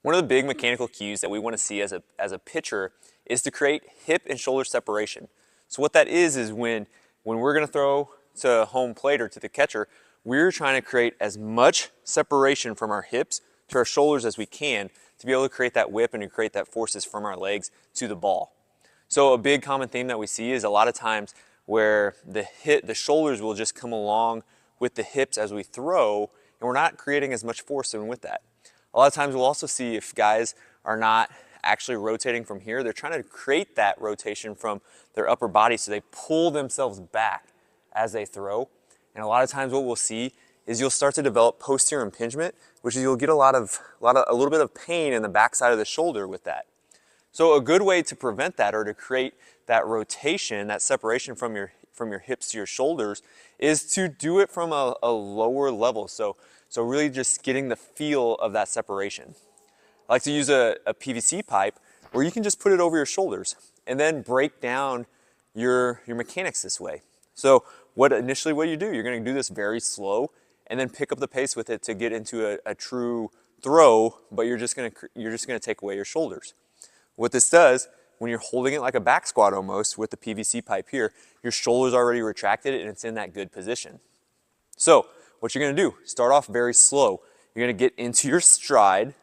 One of the big mechanical cues that we want to see as a pitcher is to create hip and shoulder separation. So what that is when we're going to throw to home plate or to the catcher, we're trying to create as much separation from our hips to our shoulders as we can to be able to create that whip and to create that forces from our legs to the ball. So a big common theme that we see is a lot of times where the shoulders will just come along with the hips as we throw, and we're not creating as much force in with that. A lot of times we'll also see if guys are not actually rotating from here, they're trying to create that rotation from their upper body so they pull themselves back as they throw. And a lot of times what we'll see is you'll start to develop posterior impingement, which is you'll get a little bit of pain in the backside of the shoulder with that. So a good way to prevent that or to create that rotation, that separation from your hips to your shoulders, is to do it from a lower level. So really just getting the feel of that separation. I like to use a PVC pipe where you can just put it over your shoulders and then break down your mechanics this way. So initially what you do, you're going to do this very slow and then pick up the pace with it to get into a true throw, but you're just going to take away your shoulders. What this does, when you're holding it like a back squat almost with the PVC pipe here, your shoulder's already retracted and it's in that good position. So what you're going to do, start off very slow. You're going to get into your stride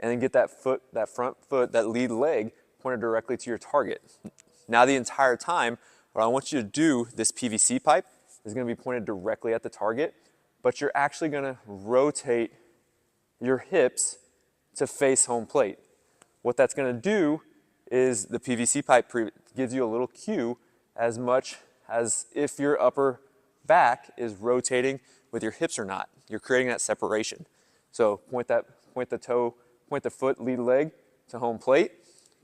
and then get that front foot, that lead leg pointed directly to your target. Now the entire time, what I want you to do, this PVC pipe is going to be pointed directly at the target, but you're actually going to rotate your hips to face home plate. What that's going to do is the PVC pipe gives you a little cue as much as if your upper back is rotating with your hips or not. You're creating that separation. So point the foot, lead leg to home plate.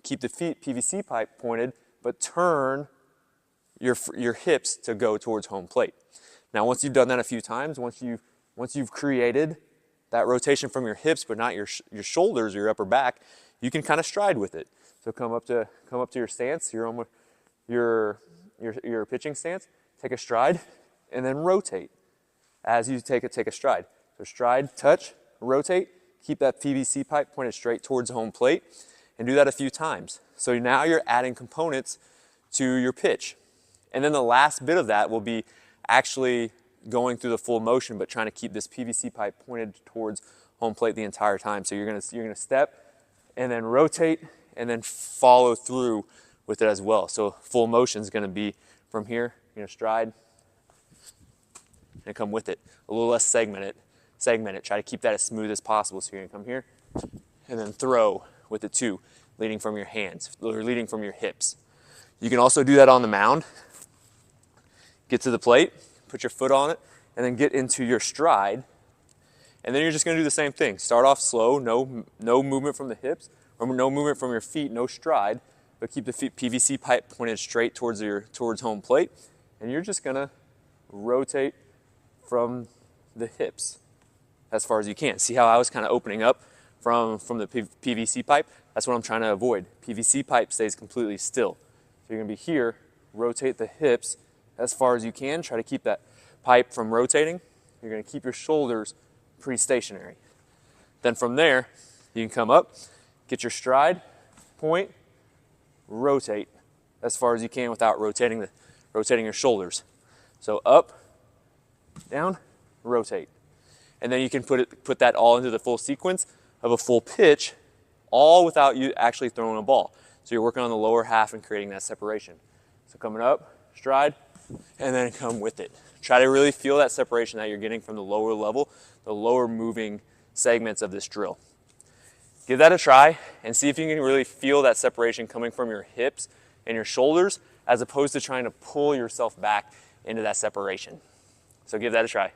Keep the PVC pipe pointed, but turn your hips to go towards home plate. Now once you've done that a few times, once you've created that rotation from your hips but not your shoulders or your upper back, you can kind of stride with it. So come up to your stance, your pitching stance, take a stride, and then rotate as you take a stride. So stride, touch, rotate, keep that PVC pipe pointed straight towards home plate, and do that a few times. So now you're adding components to your pitch. And then the last bit of that will be actually going through the full motion, but trying to keep this PVC pipe pointed towards home plate the entire time. So you're gonna step and then rotate and then follow through with it as well. So full motion is gonna be from here, you're gonna stride and come with it. A little less segmented. Try to keep that as smooth as possible. So you're gonna come here and then throw with it too, leading from your hands, or leading from your hips. You can also do that on the mound. Get to the plate, put your foot on it, and then get into your stride. And then you're just gonna do the same thing. Start off slow, no movement from the hips, or no movement from your feet, no stride, but keep the PVC pipe pointed straight towards home plate. And you're just gonna rotate from the hips as far as you can. See how I was kind of opening up from the PVC pipe? That's what I'm trying to avoid. PVC pipe stays completely still. So you're gonna be here, rotate the hips as far as you can. Try to keep that pipe from rotating. You're gonna keep your shoulders pretty stationary. Then from there, you can come up, get your stride, point, rotate as far as you can without rotating your shoulders. So up, down, rotate. And then you can put that all into the full sequence of a full pitch, all without you actually throwing a ball. So you're working on the lower half and creating that separation. So coming up, stride, and then come with it. Try to really feel that separation that you're getting from the lower level, the lower moving segments of this drill. Give that a try and see if you can really feel that separation coming from your hips and your shoulders as opposed to trying to pull yourself back into that separation. So give that a try.